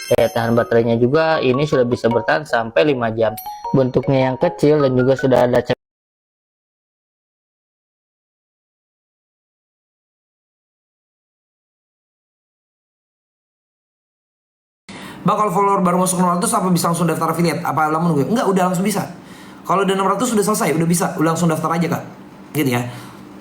Daya tahan baterainya juga ini sudah bisa bertahan sampai 5 jam. Bentuknya yang kecil dan juga sudah ada Bang, kalau follower baru masuk 600 apa bisa langsung daftar affiliate? Apa lama nunggu? Enggak, udah langsung bisa. Kalau udah 600 sudah selesai, udah bisa, udah langsung daftar aja kak. Gitu ya.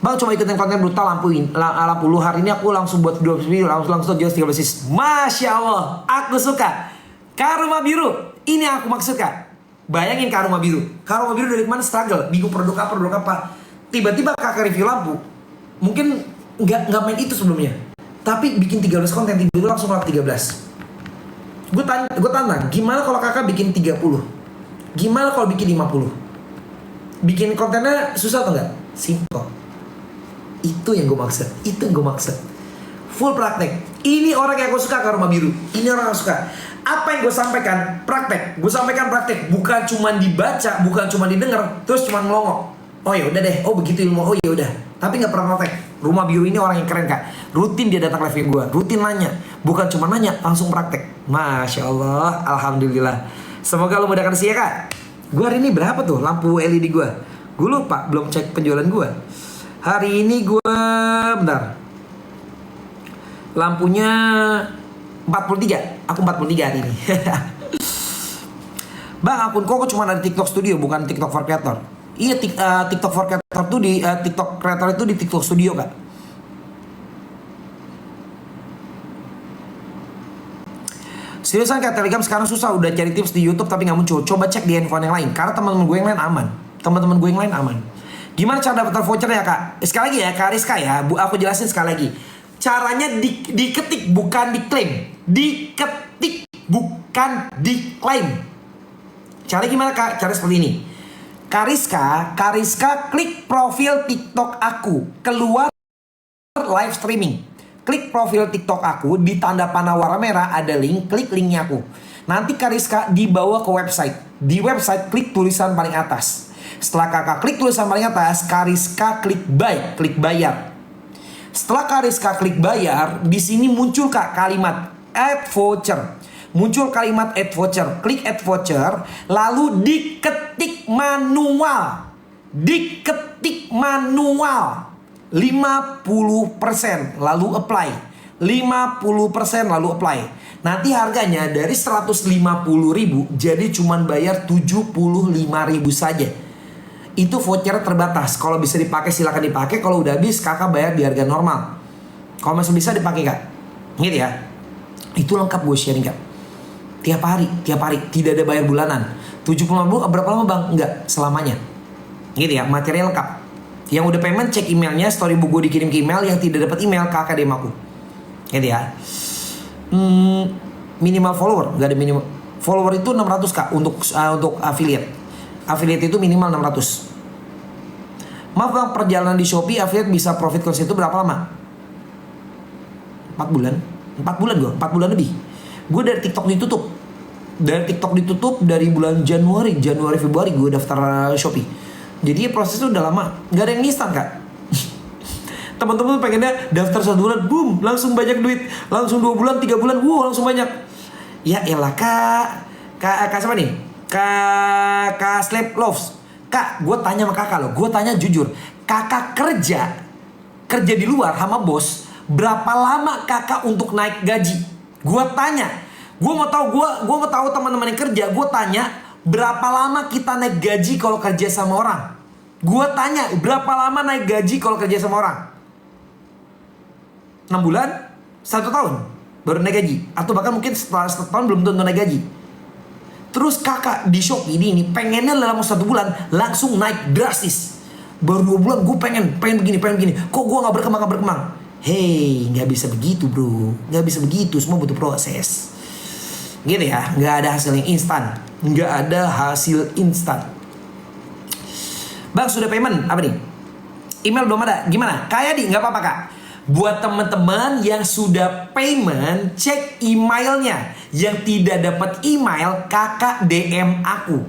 Bang, cuma ikutin konten brutal lampu lu. Hari ini aku langsung buat 20 video, langsung jual 13 sis. Masya Allah, aku suka. Karma biru, ini yang aku maksud kak. Bayangin karma biru. Karma biru dari kemana struggle? Bingung produk apa. Tiba-tiba kakak review lampu. Mungkin nggak main itu sebelumnya. Tapi bikin 13 konten, tiba-tiba langsung laku 13. Gue tantang, gimana kalau kakak bikin 30? Gimana kalau bikin 50? Bikin kontennya susah atau enggak? Simple. Itu yang gue maksud. Full praktek. Ini orang yang gue suka ke rumah biru. Ini orang yang suka. Apa yang gue sampaikan? Praktek. Gue sampaikan praktek. Bukan cuma dibaca, bukan cuma didengar, terus cuma ngelongok. Oh ya udah deh. Oh begitu ilmu. Oh ya udah. Tapi nggak pernah praktek. Rumah biru ini orang yang keren kak. Rutin dia datang live gue. Rutin nanya. Bukan cuma nanya, langsung praktek. Masya Allah. Alhamdulillah. Semoga lo mudahkan sih ya kak. Gue hari ini berapa tuh lampu LED gue? Gue lupa. Belum cek penjualan gue. Hari ini gue bentar. Lampunya 43. Aku 43 hari ini. Bang, akun kok cuma ada TikTok Studio, bukan TikTok for Creator. Iya, TikTok for Creator tuh di TikTok Creator itu di TikTok Studio kak. Seriusan kayak Telegram sekarang susah, udah cari tips di YouTube tapi nggak muncul. Coba cek di handphone yang lain, karena teman-teman gue yang lain aman. Gimana cara daftar vouchernya kak? Sekali lagi ya kak Rizka ya, aku jelasin sekali lagi. Caranya diketik bukan diklaim. Diketik bukan diklaim. Cara gimana kak? Cara seperti ini. Kariska klik profil TikTok aku, keluar live streaming. Klik profil TikTok aku, di tanda panah warna merah ada link, klik linknya aku. Nanti Kariska dibawa ke website. Di website klik tulisan paling atas. Setelah kakak klik tulisan paling atas, Kariska klik buy, klik bayar. Setelah Kariska klik bayar, di sini muncul kak kalimat add voucher. Muncul kalimat add voucher, klik add voucher, lalu diketik manual. 50% lalu apply. 50% lalu apply. Nanti harganya dari 150.000 jadi cuman bayar 75.000 saja. Itu voucher terbatas. Kalau bisa dipakai silakan dipakai. Kalau udah habis kakak bayar di harga normal. Kalau masih bisa dipakai kak. Gitu ya. Itu lengkap gue sharing kak. Tiap hari. Tidak ada bayar bulanan. 75.000 berapa lama bang? Enggak, selamanya. Gitu ya, material lengkap. Yang udah payment cek emailnya, storybook gue dikirim ke email. Yang tidak dapat email kakak DM aku. Gitu ya. Minimal follower, nggak ada minimal. Follower itu 600 kak untuk affiliate. Affiliate itu minimal 600. Maaf bang, perjalanan di Shopee affiliate bisa profit cost itu berapa lama? 4 bulan. 4 bulan gue, 4 bulan lebih. Gue dari TikTok ditutup dari bulan Januari Februari gue daftar Shopee. Jadi prosesnya udah lama, nggak ada yang instan kak. Teman-teman pengennya daftar 1 bulan, boom, langsung banyak duit. Langsung 2 bulan, 3 bulan, wow, langsung banyak. Ya elah kak siapa nih? Kak Slap Loves. Kak, gue tanya sama kakak loh, gue tanya jujur. Kakak kerja di luar sama bos, berapa lama kakak untuk naik gaji? Gue tanya. Gue mau tahu teman-teman yang kerja. Gue tanya, berapa lama kita naik gaji kalau kerja sama orang? Gue tanya, berapa lama naik gaji kalau kerja sama orang? 6 bulan? 1 tahun? Baru naik gaji? Atau bahkan mungkin setelah 1 tahun belum tentu naik gaji. Terus kakak di Shopee ini pengennya dalam 1 bulan langsung naik drastis. Baru 2 bulan gue pengen begini. Kok gue gak berkembang? Hey, gak bisa begitu bro. Gak bisa begitu, semua butuh proses. Gitu ya, gak ada hasil yang instan. Bang, sudah payment? Apa nih? Email belum ada. Gimana? Kayak di, gak apa-apa kak. Buat teman-teman yang sudah payment, cek emailnya. Yang tidak dapat email, kakak DM aku.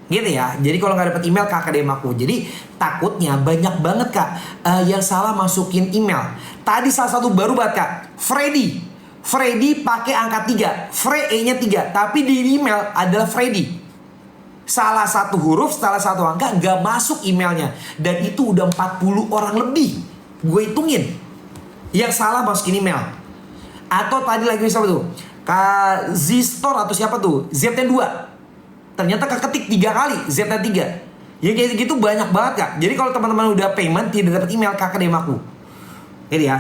Gitu ya. Jadi kalau nggak dapat email, kakak DM aku. Jadi takutnya banyak banget kak yang salah masukin email. Tadi salah satu baru banget kak, Freddy Freddy pakai angka 3, E-nya 3, tapi di email adalah Freddy. Salah satu huruf, salah satu angka nggak masuk emailnya. Dan itu udah 40 orang lebih. Gue hitungin. Yang salah masukin email. Atau tadi lagi siapa tuh? Kak Z-Store atau siapa tuh? Z-nya 2. Ternyata keketik 3 kali, Z-nya 3. Ya kayak gitu banyak banget Kak. Jadi kalau teman-teman udah payment tidak dapat email, kakak DM aku. Jadi ya.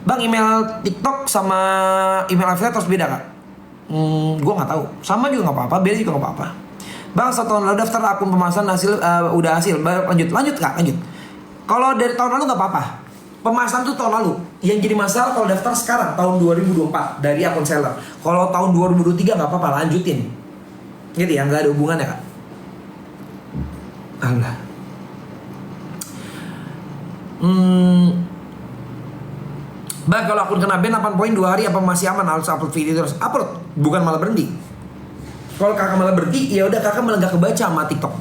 Bang, email TikTok sama email affiliate harus beda Kak? Gue nggak tahu. Sama juga nggak apa-apa, beda juga nggak apa-apa. Bang, 1 tahun lalu daftar akun pemasaran hasil udah hasil. Lanjut Kak, lanjut. Kalau dari tahun lalu nggak apa-apa. Pemasaran tuh tahun lalu. Yang jadi masalah kalau daftar sekarang tahun 2024 dari akun seller. Kalau tahun 2023 nggak apa-apa, lanjutin. Gitu ya, nggak ada hubungannya Kak. Allah. Bang, kalau akun kena ban 8 poin 2 hari apa masih aman? Harus upload video terus? Upload, bukan malah berhenti. Kalau kakak malah berhenti, ya udah kakak malah gak kebaca sama TikTok.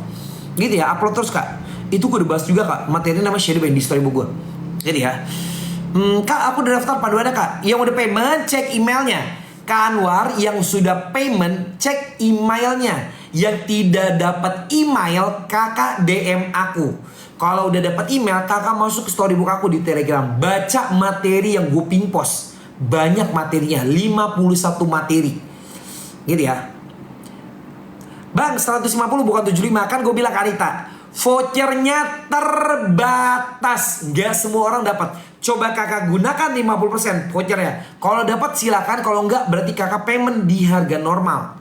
Gitu ya, upload terus Kak. Itu gue udah bahas juga Kak. Materi nama shadow ban di story gue. Jadi ya. Kak, aku udah daftar panduannya Kak. Yang udah payment, cek emailnya. Kak Anwar yang sudah payment, cek emailnya. Yang tidak dapat email, kakak DM aku. Kalau udah dapat email, kakak masuk ke storybook aku di Telegram. Baca materi yang gue pin post. Banyak materinya, 51 materi. Gitu ya. Bang, 150 bukan 75. Kan gue bilang ke Anita, vouchernya terbatas. Gak semua orang dapat. Coba kakak gunakan 50% vouchernya. Kalau dapat silakan, kalau enggak berarti kakak payment di harga normal.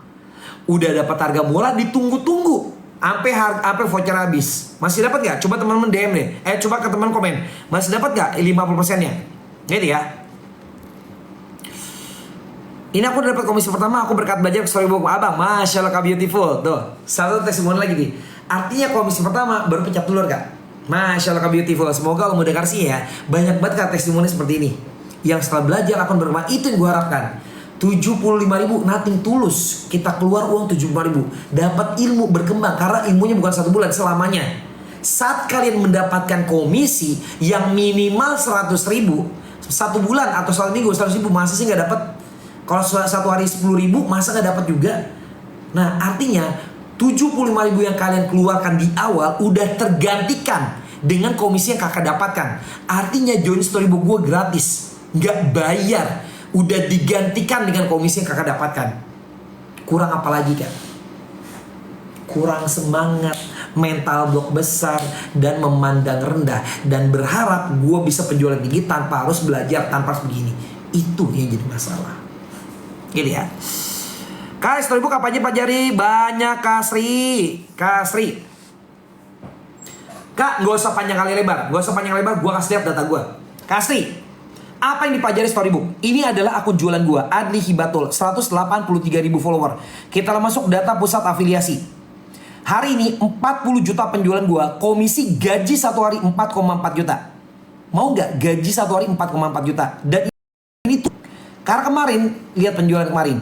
Udah dapat harga murah, ditunggu-tunggu sampai voucher habis. Masih dapat nggak? Coba teman-teman DM deh. Coba ke teman komen. Masih dapat nggak 50%-nya? Gitu ya. Ini aku udah dapat komisi pertama. Aku berkat belajar ke storybook Abang. Masya Allah Kak, beautiful. Tuh, satu testimoni lagi nih. Artinya komisi pertama baru pencap telur Kak. Masya Allah Kak, beautiful. Semoga Allah mudah kasih ya. Banyak banget Kak testimoni seperti ini. Yang setelah belajar akan bermanfaat. Itu yang gue harapkan. 75.000 nothing tulus. Kita keluar uang 75.000. Dapat ilmu berkembang. Karena ilmunya bukan 1 bulan, selamanya. Saat kalian mendapatkan komisi yang minimal 100.000 1 bulan atau 1 minggu 100.000, masa sih gak dapat? Kalau 1 hari 10.000, masa gak dapat juga? Nah artinya 75.000 yang kalian keluarkan di awal udah tergantikan dengan komisi yang kakak dapatkan. Artinya join storybook gue gratis, gak bayar. Udah digantikan dengan komisi yang kakak dapatkan. Kurang apa lagi Kak? Kurang semangat, mental block besar, dan memandang rendah. Dan berharap gue bisa penjualan tinggi tanpa harus belajar, tanpa harus begini. Itu yang jadi masalah. Gitu ya. Kak, storybook apa aja Pak Jari? Banyak Kak Sri. Kak Sri. Kak, gak usah panjang kali lebar. Gue kasih lihat data gue. Kak Sri, apa yang dipelajari storybook? Ini adalah akun jualan gua, Adli Hibatul, 183.000 follower. Kita masuk data pusat afiliasi. Hari ini 40 juta penjualan gua, komisi gaji 1 hari 4,4 juta. Mau nggak gaji 1 hari 4,4 juta? Dan ini tuh, karena kemarin, lihat penjualan kemarin.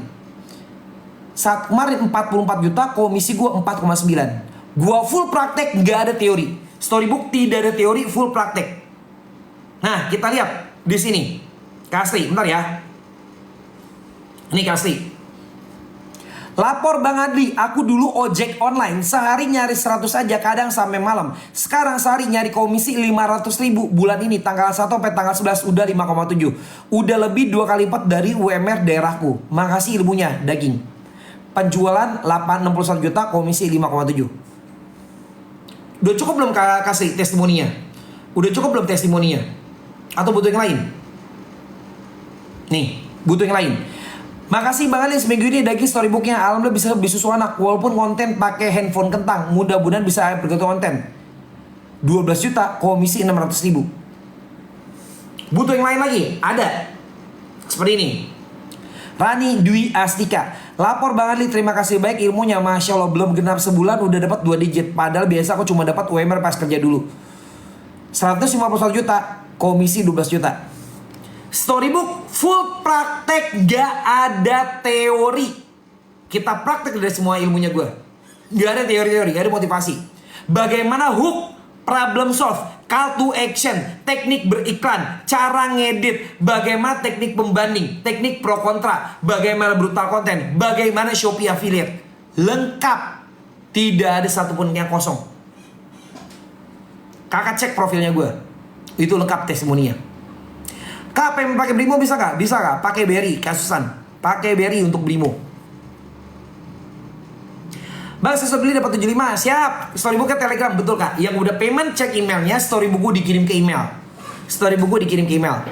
Saat kemarin 44 juta, komisi gua 4,9. Gua full praktek, nggak ada teori. Storybook tidak ada teori, full praktek. Nah, kita lihat. Di sini, Kasri, bentar ya. Ini Kasri. Lapor Bang Adli, aku dulu ojek online. Sehari nyari 100 aja, kadang sampai malam. Sekarang sehari nyari komisi 500.000. Bulan ini tanggal 1 sampai tanggal 11 udah 5,7. Udah lebih 2 kali lipat dari UMR daerahku. Makasih ilmunya, daging. Penjualan 61 juta, komisi 5,7. Udah cukup belum Kasri testimoninya? Udah cukup belum testimoninya? Atau butuh yang lain? Nih, butuh yang lain. Makasih Bang Ali, seminggu ini daging storybooknya alhamdulillah bisa beli susu anak. Walaupun konten pakai handphone kentang, mudah-mudahan bisa berganti konten. 12 juta, komisi 600.000. Butuh yang lain lagi? Ada. Seperti ini. Rani Dwi Astika, lapor Bang Ali, terima kasih baik ilmunya. Masya Allah, belum genap sebulan udah dapat 2 digit. Padahal biasa aku cuma dapat UMR pas kerja dulu. 151 juta, komisi 12 juta. Storybook full praktek, gak ada teori. Kita praktek dari semua ilmunya gue. Gak ada teori-teori, gak ada motivasi. Bagaimana hook, problem solve. call to action, teknik beriklan, cara ngedit, bagaimana teknik pembanding, teknik pro kontra, bagaimana brutal konten, bagaimana Shopee affiliate. Lengkap. Tidak ada satupun yang kosong. Kakak cek profilnya gue. Itu lengkap testimoninya. Kak, pengen pakai Brimo bisa kak? Bisa kak? Pakai Berry, kasusan. Pakai Berry untuk Brimo. Bang, saya sudah beli dapat 75. Siap. Storybook ke Telegram, betul kak. Yang udah payment cek emailnya, storybook gue dikirim ke email. Storybook gue dikirim ke email.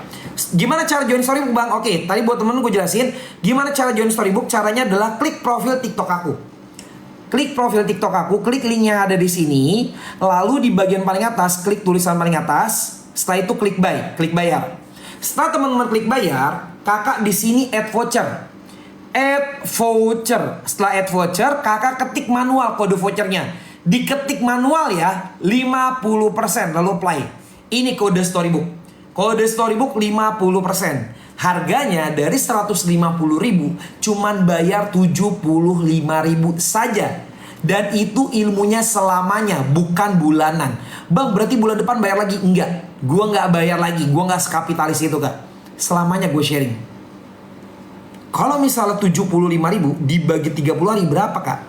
Gimana cara join Storybook bang? Oke, tadi buat temen gue jelasin gimana cara join Storybook. Caranya adalah klik profil TikTok aku. Klik profil TikTok aku, klik link yang ada di sini, lalu di bagian paling atas klik tulisan paling atas. Setelah itu klik buy, klik bayar. Setelah teman-teman klik bayar, kakak di sini add voucher. Add voucher. Setelah add voucher, kakak ketik manual kode vouchernya. Diketik manual ya, 50% lalu apply. Ini kode Storybook. Kode Storybook 50%. Harganya dari 150.000 cuman bayar 75.000 saja. Dan itu ilmunya selamanya, bukan bulanan. Bang, berarti bulan depan bayar lagi? Enggak. Gua nggak bayar lagi, gua nggak sekapitalis itu kak. Selamanya gue sharing. Kalau misalnya 75.000 dibagi 30 hari berapa kak?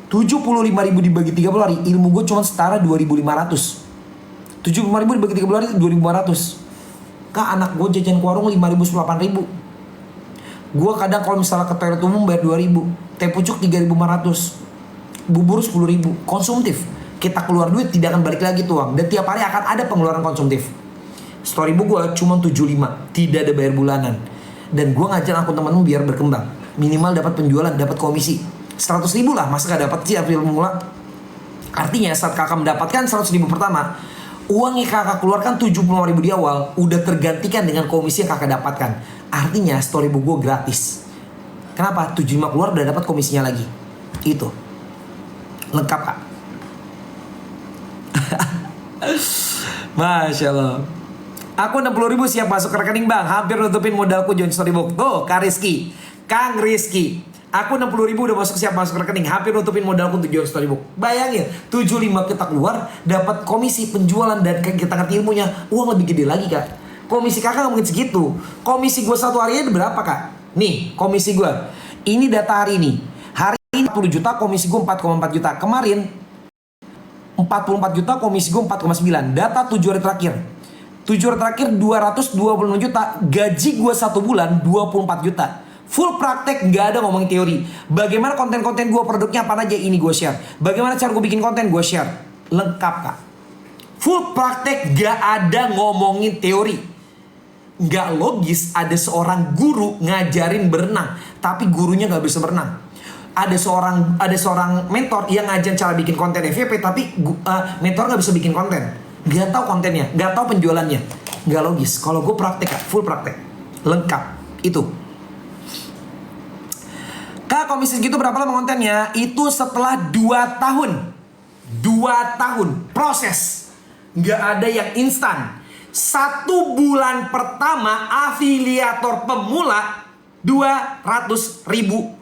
75.000 dibagi 30 hari, ilmu gue cuma setara 2.500. 75.000 dibagi 30 hari 2.500. Kak, anak gue jajan ke warung 5.000 8.000. Gue kadang kalau misalnya ke toilet umum bayar 2.000. Teh pucuk 3.500. Bubur 10.000. Konsumtif. Kita keluar duit tidak akan balik lagi tuh uang. Dan tiap hari akan ada pengeluaran konsumtif. Storybook gue cuma 75. Tidak ada bayar bulanan. Dan gue ngajar akun temen-temen biar berkembang. Minimal dapat penjualan, dapat komisi 100.000 lah. Masa gak dapat sih affiliate pemula? Artinya saat kakak mendapatkan 100.000 pertama, uang yang kakak keluarkan 75.000 di awal udah tergantikan dengan komisi yang kakak dapatkan. Artinya Storybook gue gratis. Kenapa? 75 keluar udah dapat komisinya lagi. Itu lengkap kak. Masya Allah. Aku 60.000 siap masuk ke rekening bang. Hampir nutupin modalku join Storybook. Tuh Kak Rizky, Kang Rizky, aku 60.000 udah siap masuk ke rekening. Hampir nutupin modalku untuk join Storybook. Bayangin 75 kita keluar, dapat komisi penjualan dan kita ngerti ilmunya, uang lebih gede lagi kak. Komisi kakak gak mungkin segitu. Komisi gue satu harinya berapa kak? Nih komisi gue. Ini data hari ini. Hari ini 40 juta, komisi gue 4,4 juta. Kemarin 44 juta, komisi gue 4,9. Data 7 hari terakhir. 7 hari terakhir 226 juta. Gaji gue 1 bulan 24 juta. Full praktek, gak ada ngomongin teori. Bagaimana konten-konten gue, produknya apa aja, ini gue share. Bagaimana cara gue bikin konten, gue share. Lengkap kak. Full praktek, gak ada ngomongin teori. Gak logis ada seorang guru ngajarin berenang, tapi gurunya gak bisa berenang. Ada seorang mentor yang ngajarin cara bikin konten FYP, tapi mentor gak bisa bikin konten. Gak tahu kontennya, gak tahu penjualannya. Gak logis. Kalau gue praktek kak, full praktek. Lengkap. Itu. Kak, komisi segitu berapa lama kontennya? Itu setelah 2 tahun. 2 tahun proses. Nggak ada yang instan. 1 bulan pertama afiliator pemula 200.000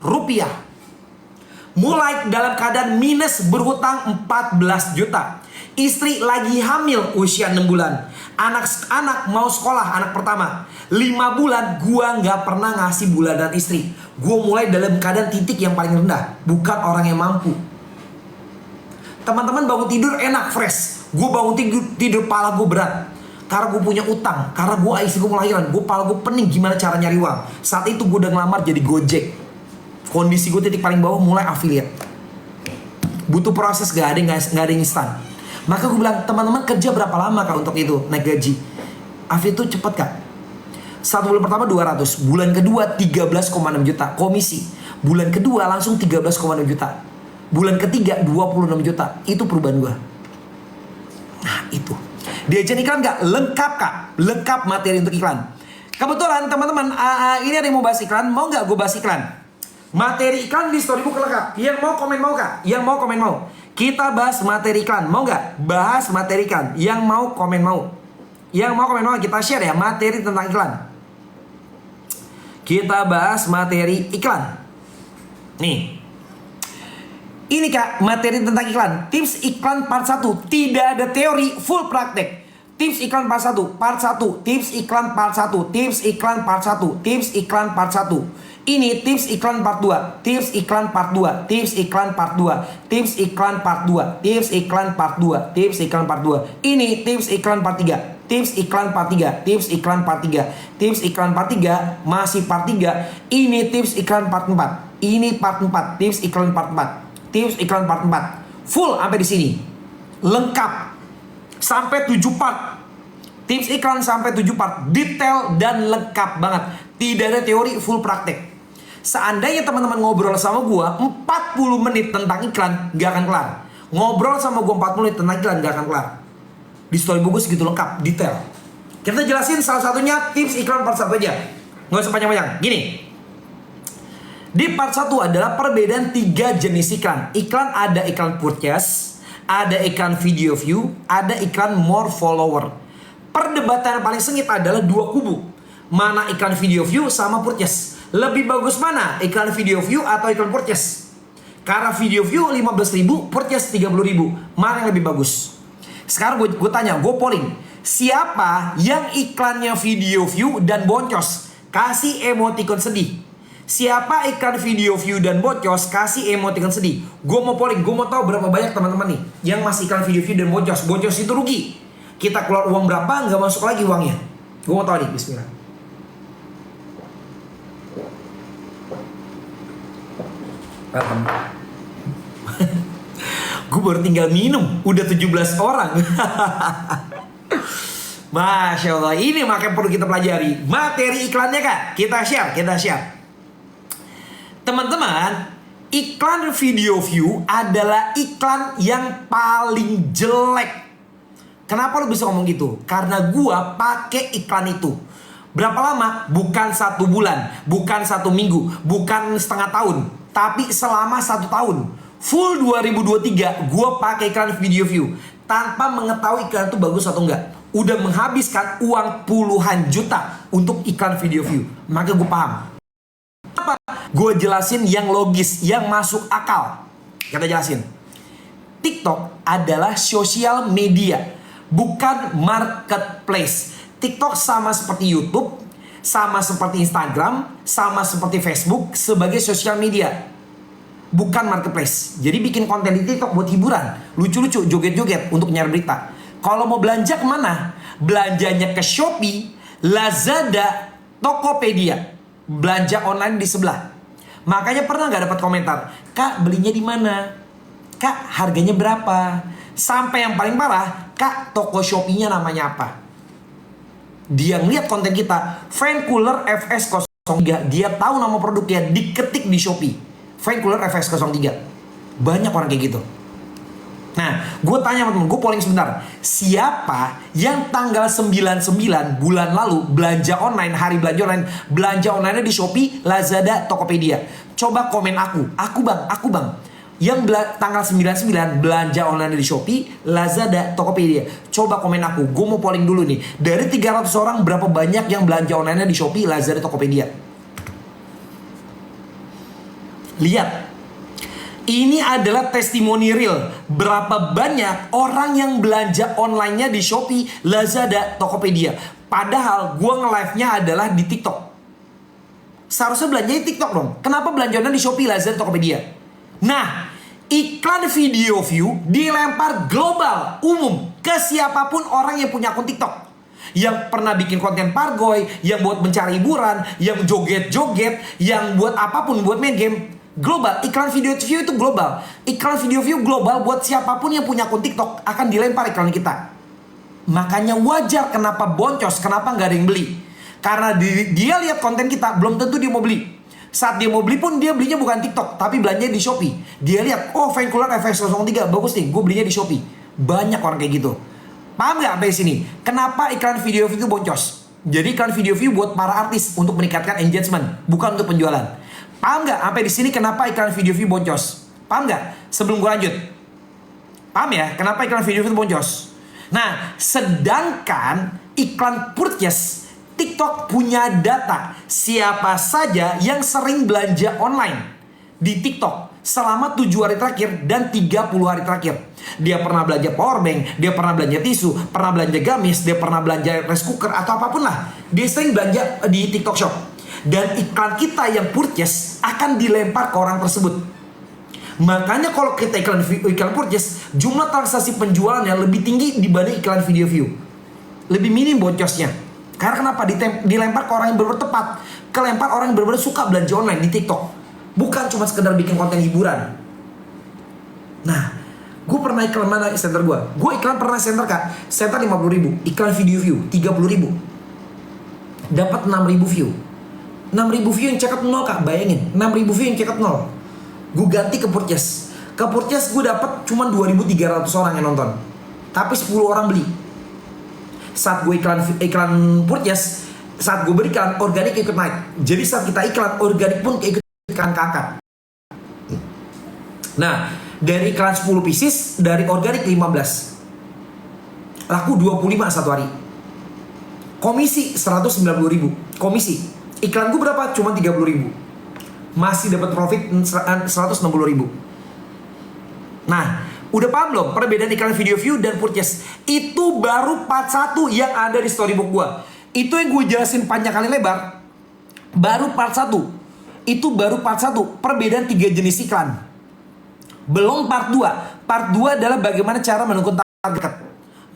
rupiah. Mulai dalam keadaan minus, berhutang 14 juta. Istri lagi hamil usia 6 bulan. Anak mau sekolah, anak pertama 5 bulan gua nggak pernah ngasih bulanan istri. Gua mulai dalam keadaan titik yang paling rendah. Bukan orang yang mampu. Teman-teman bangun tidur enak, fresh. Gua bangun tidur pala gua berat. Karena gue punya utang. Karena gue istri gue melahirkan. Pala gue pening gimana cara nyari uang. Saat itu gue udah ngelamar jadi Gojek. Kondisi gue titik paling bawah, mulai affiliate. Butuh proses, gak ada yang instan. Maka gue bilang, teman-teman kerja berapa lama kak untuk itu naik gaji? Affiliate itu cepet kak. 1 bulan pertama 200, bulan kedua 13,6 juta komisi. Bulan kedua langsung 13,6 juta. Bulan ketiga 26 juta. Itu perubahan gue. Nah itu. Diajarin iklan gak? Lengkap kak. Lengkap materi untuk iklan. Kebetulan teman-teman ini ada yang mau bahas iklan. Mau gak gue bahas iklan? Materi iklan di Storybook lengkap. Yang mau komen mau kak? Yang mau komen mau? Kita bahas materi iklan. Mau gak? Bahas materi iklan. Yang mau komen mau? Yang mau komen mau? Kita share ya materi tentang iklan. Kita bahas materi iklan. Nih. Ini kak, materi tentang iklan. Tips iklan part 1. Tidak ada teori, full praktek. Tips iklan part 1, part 1, tips iklan part 1, tips iklan part 1, tips iklan part 1. Ini tips iklan part 2, tips iklan part 2, tips iklan part 2, tips iklan part 2, tips iklan part 2, tips iklan part 2. Ini tips iklan part 3, tips iklan part 3, tips iklan part 3, tips iklan part 3, masih part 3. Ini tips iklan part 4. Ini part 4, tips iklan part 4, tips iklan part 4. Full sampai di sini. Lengkap. Sampai 7 part. Tips iklan sampai 7 part. Detail dan lengkap banget. Tidak ada teori, full praktek. Seandainya teman-teman ngobrol sama gua 40 menit tentang iklan, gak akan kelar. Ngobrol sama gua 40 menit tentang iklan, gak akan kelar. Di story gua segitu lengkap, detail. Kita jelasin salah satunya tips iklan part 1 aja. Gak usah panjang-panjang. Gini. Di part 1 adalah perbedaan 3 jenis iklan. Iklan ada iklan purchase, ada iklan video view, ada iklan more follower. Perdebatan yang paling sengit adalah dua kubu. Mana iklan video view sama purchase. Lebih bagus mana? Iklan video view atau iklan purchase? Karena video view 15.000, purchase 30.000. Mana yang lebih bagus? Sekarang gue tanya, gue polling. Siapa yang iklannya video view dan boncos? Kasih emoticon sedih. Siapa iklan video view dan boncos, kasih emoticon sedih. Gue mau polling, gue mau tahu berapa banyak teman-teman nih yang masih iklan video view dan boncos. Boncos itu rugi. Kita keluar uang berapa, nggak masuk lagi uangnya. Gue mau tahu nih, bismillah. Gue baru tinggal minum, udah 17 orang. Masya Allah, ini makanya perlu kita pelajari. Materi iklannya kak, kita share. Teman-teman, iklan video view adalah iklan yang paling jelek. Kenapa lo bisa ngomong gitu? Karena gua pakai iklan itu. Berapa lama? Bukan 1 bulan, bukan 1 minggu, bukan setengah tahun, tapi selama 1 tahun. Full 2023 gua pakai iklan video view tanpa mengetahui iklan itu bagus atau enggak. Udah menghabiskan uang puluhan juta untuk iklan video view. Maka gue paham. Gue jelasin yang logis, yang masuk akal. Kita jelasin. TikTok adalah sosial media, bukan marketplace. TikTok sama seperti YouTube, sama seperti Instagram, sama seperti Facebook sebagai sosial media, bukan marketplace. Jadi bikin konten di TikTok buat hiburan, lucu-lucu, joget-joget untuk nyari berita. Kalau mau belanja kemana? Belanjanya ke Shopee, Lazada, Tokopedia. Belanja online di sebelah. Makanya pernah nggak dapat komentar, Kak belinya di mana? Kak harganya berapa? Sampai yang paling parah, Kak toko Shopee-nya namanya apa? Dia ngeliat konten kita, fan cooler FS03. Dia tahu nama produknya, diketik di Shopee, fan cooler FS03. Banyak orang kayak gitu. Nah, gue tanya teman-teman, gue polling sebentar. Siapa yang tanggal 99 bulan lalu belanja online, hari belanja online di Shopee, Lazada, Tokopedia? Coba komen aku bang. Yang tanggal 99 belanja online di Shopee, Lazada, Tokopedia. Coba komen aku, gue mau polling dulu nih. Dari 300 orang, berapa banyak yang belanja online di Shopee, Lazada, Tokopedia? Lihat. Ini adalah testimoni real. Berapa banyak orang yang belanja online-nya di Shopee, Lazada, Tokopedia. Padahal gue nge-live-nya adalah di TikTok. Seharusnya belanjanya di TikTok dong. Kenapa belanja online di Shopee, Lazada, Tokopedia? Nah, iklan video view dilempar global, umum, ke siapapun orang yang punya akun TikTok. Yang pernah bikin konten pargoy, yang buat mencari hiburan, yang joget-joget, yang buat apapun, buat main game. Global, iklan video view itu global. Iklan video view global buat siapapun yang punya akun TikTok akan dilempar iklan kita. Makanya wajar kenapa boncos, kenapa nggak ada yang beli. Karena dia lihat konten kita, belum tentu dia mau beli. Saat dia mau beli pun dia belinya bukan TikTok, tapi belanjanya di Shopee. Dia lihat, oh fan cooler FX03 bagus nih, gue belinya di Shopee. Banyak orang kayak gitu. Paham nggak sampai sini? Kenapa iklan video view itu boncos? Jadi iklan video view buat para artis untuk meningkatkan engagement, bukan untuk penjualan. Paham nggak sampai di sini kenapa iklan video view boncos? Paham nggak? Sebelum gue lanjut, paham ya kenapa iklan video view itu boncos? Nah, sedangkan iklan purchase, TikTok punya data siapa saja yang sering belanja online di TikTok. selama 7 hari terakhir dan 30 hari terakhir. Dia pernah belanja power bank, dia pernah belanja tisu, pernah belanja gamis, dia pernah belanja rice cooker atau apapun lah. Dia sering belanja di TikTok Shop. Dan iklan kita yang purchase akan dilempar ke orang tersebut. Makanya kalau kita iklan purchase, jumlah transaksi penjualannya lebih tinggi dibanding iklan video view. Lebih minim boncosnya. Karena kenapa? Dilempar ke orang yang benar-benar tepat. Kelempar orang yang benar-benar suka belanja online di TikTok. Bukan cuma sekedar bikin konten hiburan. Nah, gue pernah iklan mana center gue? Gue iklan pernah center kak. Center 50.000. Iklan video view 30.000. Dapat 6.000 view. 6.000 view yang check up 0 kak. Bayangin 6.000 view yang check up 0. Gue ganti ke purchase. Ke purchase gue dapat cuma 2.300 orang yang nonton. Tapi 10 orang beli. Saat gue iklan purchase, saat gue berikan organik ikut naik. Jadi saat kita iklan, organik pun ikut angkat. Nah, dari iklan 10 pieces, dari organik 15. Laku 25 satu hari. Komisi 190.000. Komisi. Iklan gue berapa? Cuma 30.000. Masih dapat profit 160.000. Nah, udah paham belum perbedaan iklan video view dan purchase? Itu baru part 1 yang ada di storybook gue. Itu yang gue jelasin panjang kali lebar. Baru part 1. Itu baru part 1. Perbedaan 3 jenis iklan. Belum part 2. Part 2 adalah bagaimana cara menentukan target.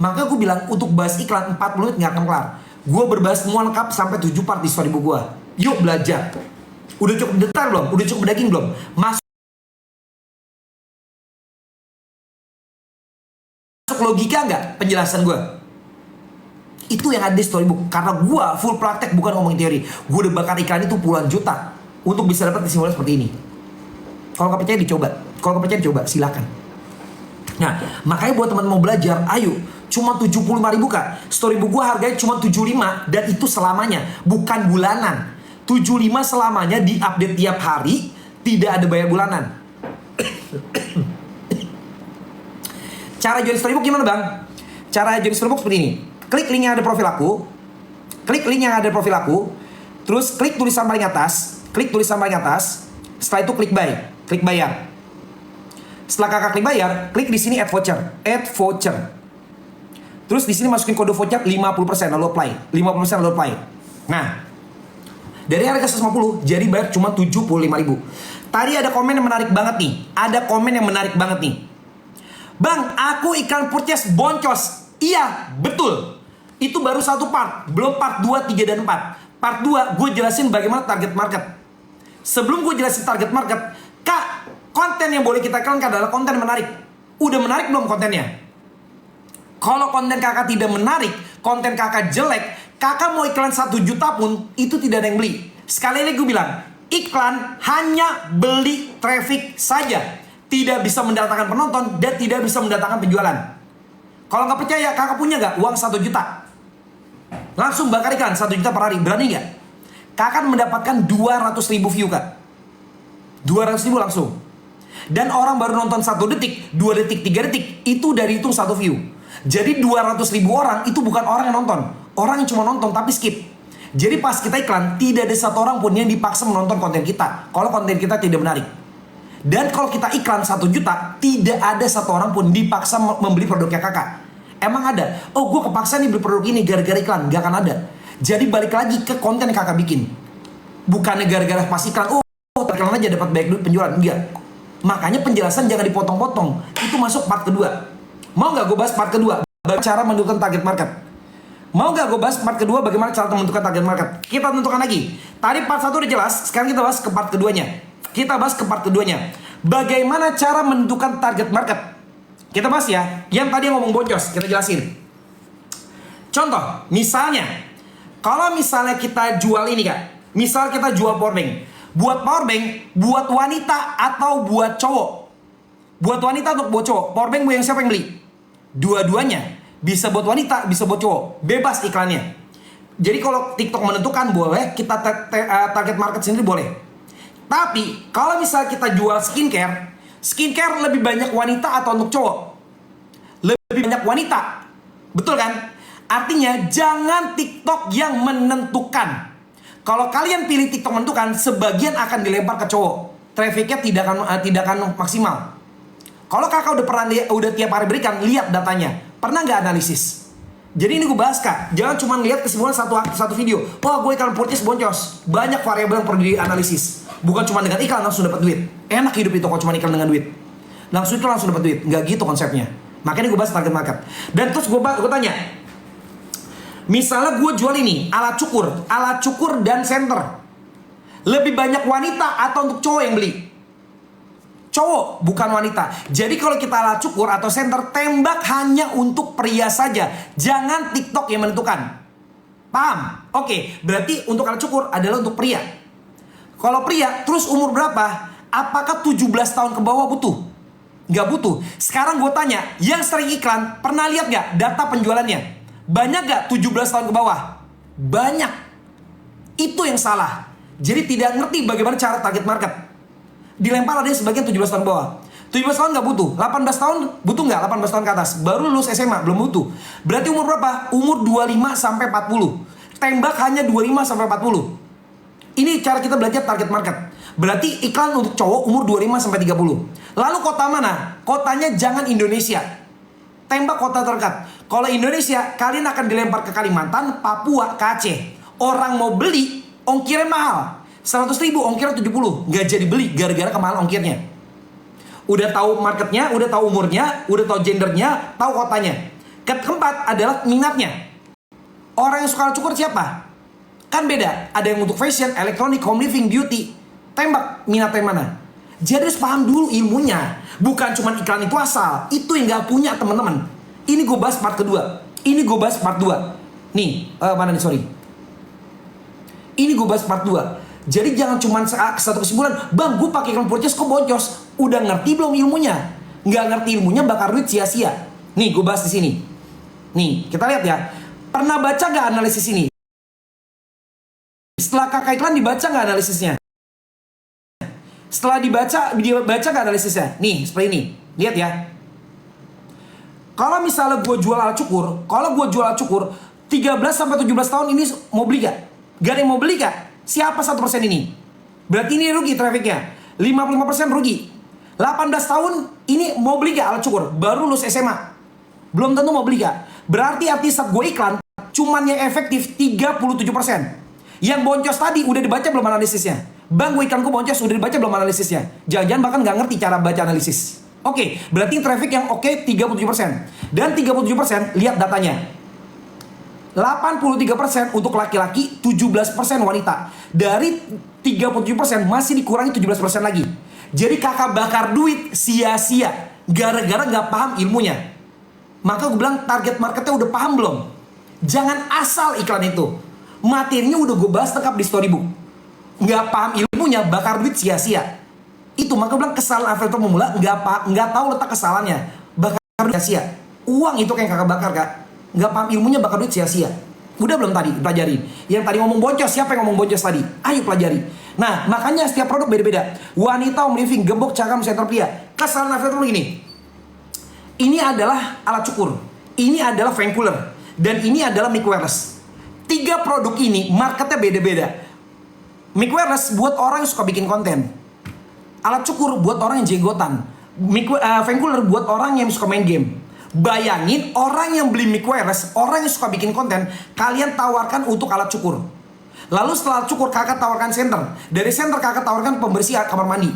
Maka gue bilang untuk bahas iklan 40 menit gak akan kelar. Gue berbahas semua lengkap sampai 7 part di storybook gue. Yuk belajar. Udah cukup detail belum? Udah cukup daging belum? Masuk logika nggak penjelasan gue? Itu yang ada di storybook. Karena gue full praktek, bukan ngomongin teori. Gue udah bakar iklan itu puluhan juta untuk bisa dapat kesimpulan seperti ini. Kalau nggak percaya dicoba. Kalau nggak percaya dicoba, silakan. Nah, makanya buat teman mau belajar, ayo. Cuma 75.000 kak. Storybook gue harganya cuma 75 dan itu selamanya, bukan bulanan. 75 selamanya, diupdate tiap hari, tidak ada bayar bulanan. Cara join storybook gimana bang? Cara join storybook seperti ini. Klik link yang ada profil aku. Klik link yang ada profil aku. Terus klik tulisan paling atas. Klik tulisan paling atas. Setelah itu klik buy. Klik bayar. Setelah kakak klik bayar, klik di sini add voucher. Add voucher. Terus di sini masukin kode voucher 50% lalu apply. 50% lalu apply. Nah, dari harga 150 jadi bayar cuma 75.000. Tadi ada komen yang menarik banget nih. Ada komen yang menarik banget nih. Bang, aku iklan purchase boncos. Iya, betul. Itu baru satu part. Belum part 2, 3, dan 4. Part 2, gue jelasin bagaimana target market. Sebelum gue jelasin target market, kak, konten yang boleh kita iklankan adalah konten menarik. Udah menarik belum kontennya? Kalau konten kakak tidak menarik, konten kakak jelek, kakak mau iklan 1 juta pun, itu tidak ada yang beli. Sekali lagi gue bilang, iklan hanya beli traffic saja. Tidak bisa mendatangkan penonton dan tidak bisa mendatangkan penjualan. Kalau nggak percaya, kakak punya nggak uang 1 juta? Langsung bakar iklan 1 juta per hari, berani nggak? Kakak mendapatkan 200.000 view kak. 200.000 langsung. Dan orang baru nonton 1 detik, 2 detik, 3 detik, itu dari hitung 1 view. Jadi 200.000 orang itu bukan orang yang nonton. Orang yang cuma nonton tapi skip. Jadi pas kita iklan, tidak ada satu orang pun yang dipaksa menonton konten kita kalau konten kita tidak menarik. Dan kalau kita iklan 1 juta, tidak ada satu orang pun dipaksa membeli produknya kakak. Emang ada? Oh, gue kepaksa nih beli produk ini gara-gara iklan. Gak akan ada. Jadi balik lagi ke konten yang kakak bikin. Bukannya gara-gara pas iklan, oh iklan aja dapat banyak duit penjualan. Enggak. Makanya penjelasan jangan dipotong-potong. Itu masuk part kedua. Mau gak gue bahas part kedua? Bagaimana cara menentukan target market? Mau gak gue bahas part kedua bagaimana cara menentukan target market? Kita tentukan lagi. Tadi part 1 udah jelas. Sekarang kita bahas ke part keduanya. Kita bahas ke part keduanya. Bagaimana cara menentukan target market? Kita bahas ya. Yang tadi yang ngomong boncos, kita jelasin. Contoh, misalnya, kalau misalnya kita jual ini kak, misal kita jual powerbank. Buat powerbank, buat wanita atau buat cowok? Buat wanita atau buat cowok? Powerbank yang siapa yang beli? Dua-duanya. Bisa buat wanita, bisa buat cowok. Bebas iklannya. Jadi kalau TikTok menentukan boleh, kita target market sendiri boleh. Tapi kalau misal kita jual skincare, skincare lebih banyak wanita atau untuk cowok? Lebih banyak wanita. Betul kan? Artinya jangan TikTok yang menentukan. Kalau kalian pilih TikTok menentukan, sebagian akan dilempar ke cowok. trafficnya tidak akan maksimal. Kalau kakak udah tiap hari berikan, lihat datanya. Pernah nggak analisis? Jadi ini gue bahas kak, jangan cuma lihat kesimpulan satu video. Wah gue iklan purchase boncos. Banyak variabel yang perlu dianalisis. Bukan cuma dengan iklan langsung dapat duit. Enak hidup itu kalau cuma iklan dengan duit. Langsung dapat duit. Nggak gitu konsepnya. Makanya gue bahas target market. Dan terus gue tanya, misalnya gue jual ini alat cukur dan senter. Lebih banyak wanita atau untuk cowok yang beli? Cowok, bukan wanita. Jadi kalau kita alat cukur atau senter, tembak hanya untuk pria saja. Jangan TikTok yang menentukan. Paham? Oke, berarti untuk alat cukur adalah untuk pria. Kalau pria, terus umur berapa? Apakah 17 tahun ke bawah butuh? Nggak butuh. Sekarang gue tanya, yang sering iklan, pernah lihat nggak data penjualannya? Banyak nggak 17 tahun ke bawah? Banyak. Itu yang salah. Jadi tidak ngerti bagaimana cara target market. Dilempar ada sebagian 17 tahun bawah. 17 tahun nggak butuh. 18 tahun butuh nggak? 18 tahun ke atas. Baru lulus SMA, belum butuh. Berarti umur berapa? Umur 25 sampai 40. Tembak hanya 25 sampai 40. Ini cara kita belajar target market. Berarti iklan untuk cowok umur 25 sampai 30. Lalu kota mana? Kotanya jangan Indonesia. Tembak kota terdekat. Kalau Indonesia, kalian akan dilempar ke Kalimantan, Papua, ke Aceh. Orang mau beli, ongkirnya mahal. 100 ribu, ongkirnya 70. Nggak jadi beli, gara-gara kemahal ongkirnya. Udah tahu marketnya, udah tahu umurnya, udah tahu gendernya, tahu kotanya. Keempat adalah minatnya. Orang yang suka cukur siapa? Kan beda. Ada yang untuk fashion, elektronik, home living, beauty. Tembak minatnya mana. Jadi harus paham dulu ilmunya. Bukan cuma iklan itu asal. Itu yang gak punya teman-teman. Ini gue bahas part kedua. Ini gue bahas part 2. Nih, mana nih, sorry. Ini gue bahas part 2. Jadi jangan cuma satu kesimpulan, bang gue pakai iklan purchase kok boncos. Udah ngerti belum ilmunya? Nggak ngerti ilmunya bakar duit sia-sia. Nih gue bahas di sini. Nih kita lihat ya. Pernah baca nggak analisis ini? Setelah kakak iklan dibaca nggak analisisnya? Setelah dibaca nggak analisisnya? Nih seperti ini. Lihat ya. Kalau misalnya gue jual alat cukur, 13 sampai 17 tahun ini mau beli gak? Gak ada yang mau beli gak? Siapa 1% ini? Berarti ini rugi trafficnya. 55% rugi. 18 tahun ini mau beli gak alat cukur? Baru lulus SMA. Belum tentu mau beli gak? Berarti arti saat gue iklan, cuman yang efektif 37%. Yang boncos tadi udah dibaca belum analisisnya? Bang gue iklanku boncos udah dibaca belum analisisnya? Jangan-jangan bahkan gak ngerti cara baca analisis. Oke, berarti traffic yang oke 37%. Dan 37% lihat datanya. 83% untuk laki-laki, 17% wanita. Dari 37% masih dikurangi 17% lagi. Jadi kakak bakar duit sia-sia gara-gara gak paham ilmunya. Maka gue bilang target marketnya udah paham belum? Jangan asal iklan itu. Materinya udah gue bahas lengkap di storybook. Gak paham ilmunya, bakar duit sia-sia. Itu maka gue bilang kesalahan afiliator pemula gak tahu letak kesalahannya. Bakar duit sia-sia. Uang itu kayak kakak bakar kak. Gak paham ilmunya bakar duit sia-sia. Udah belum tadi pelajari? Yang tadi ngomong boncos, siapa yang ngomong boncos tadi? Ayo pelajari. Nah makanya setiap produk beda-beda. Wanita, home living, gembok, cakam, center pria. Kesalahan afiliator begini. Ini adalah alat cukur. Ini adalah fan cooler. Dan ini adalah mic wireless. 3 produk ini marketnya beda-beda. Mic wireless buat orang yang suka bikin konten. Alat cukur buat orang yang jenggotan. Fan cooler buat orang yang suka main game. Bayangin orang yang beli mic wireless, orang yang suka bikin konten, kalian tawarkan untuk alat cukur. Lalu setelah cukur kakak tawarkan senter. Dari senter kakak tawarkan pembersih kamar mandi.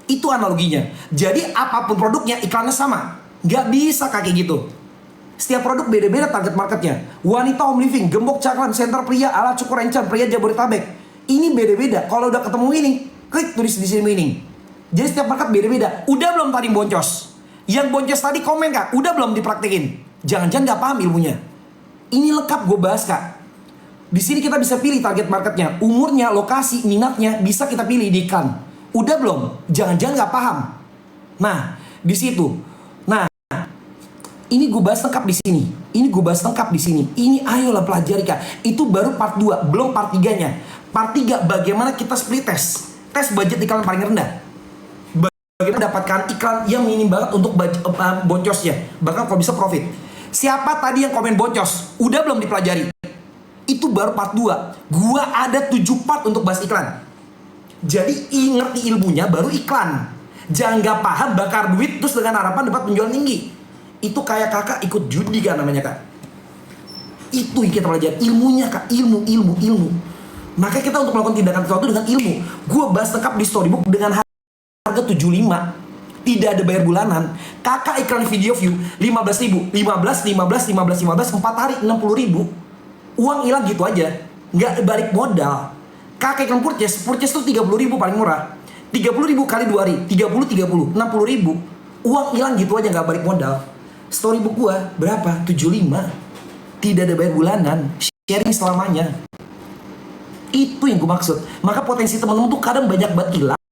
Itu analoginya. Jadi apapun produknya iklannya sama. Gak bisa kayak gitu. Setiap produk beda-beda target marketnya. Wanita, home living, gembok, cakram, senter pria, alat cukur encan, pria Jabodetabek. Ini beda-beda. Kalau udah ketemu ini, klik tulis di sini ini. Jadi setiap market beda-beda. Udah belum tadi boncos? Yang boncos tadi komen kak, udah belum dipraktekin? Jangan-jangan gak paham ilmunya. Ini lengkap gue bahas kak. Di sini kita bisa pilih target marketnya, umurnya, lokasi, minatnya bisa kita pilih di iklan. Udah belum? Jangan-jangan gak paham. Nah, di situ. Nah, ini gue bahas lengkap di sini. Ini gue bahas lengkap di sini. Ini ayolah pelajari kak. Itu baru part 2, belum part 3-nya. Part 3 bagaimana kita split test. Tes budget iklan paling rendah. Bagaimana dapatkan iklan yang minim banget untuk boncosnya. Bahkan kalau bisa profit. Siapa tadi yang komen boncos? Udah belum dipelajari? Itu baru part 2. Gua ada 7 part untuk bahas iklan. Jadi ngerti ilmunya baru iklan. Jangan nggak paham bakar duit terus dengan harapan dapat penjualan tinggi. Itu kayak kakak ikut judi kan namanya kak. Itu yang kita belajar ilmunya kak, ilmu. Makanya kita untuk melakukan tindakan sesuatu dengan ilmu. Gue bahas lengkap di storybook dengan harga 75. Tidak ada bayar bulanan. Kakak iklan video view 15.000, 15, 4 hari 60.000. Uang hilang gitu aja, nggak balik modal. Kakak iklan purchase tuh 30.000 paling murah. 30.000 kali 2 hari, 60, 60 ribu. Uang hilang gitu aja, nggak balik modal. Storybook gua berapa? 75. Tidak ada bayar bulanan, sharing selamanya. Itu yang gue maksud. Maka potensi teman-teman tuh kadang banyak banget hilang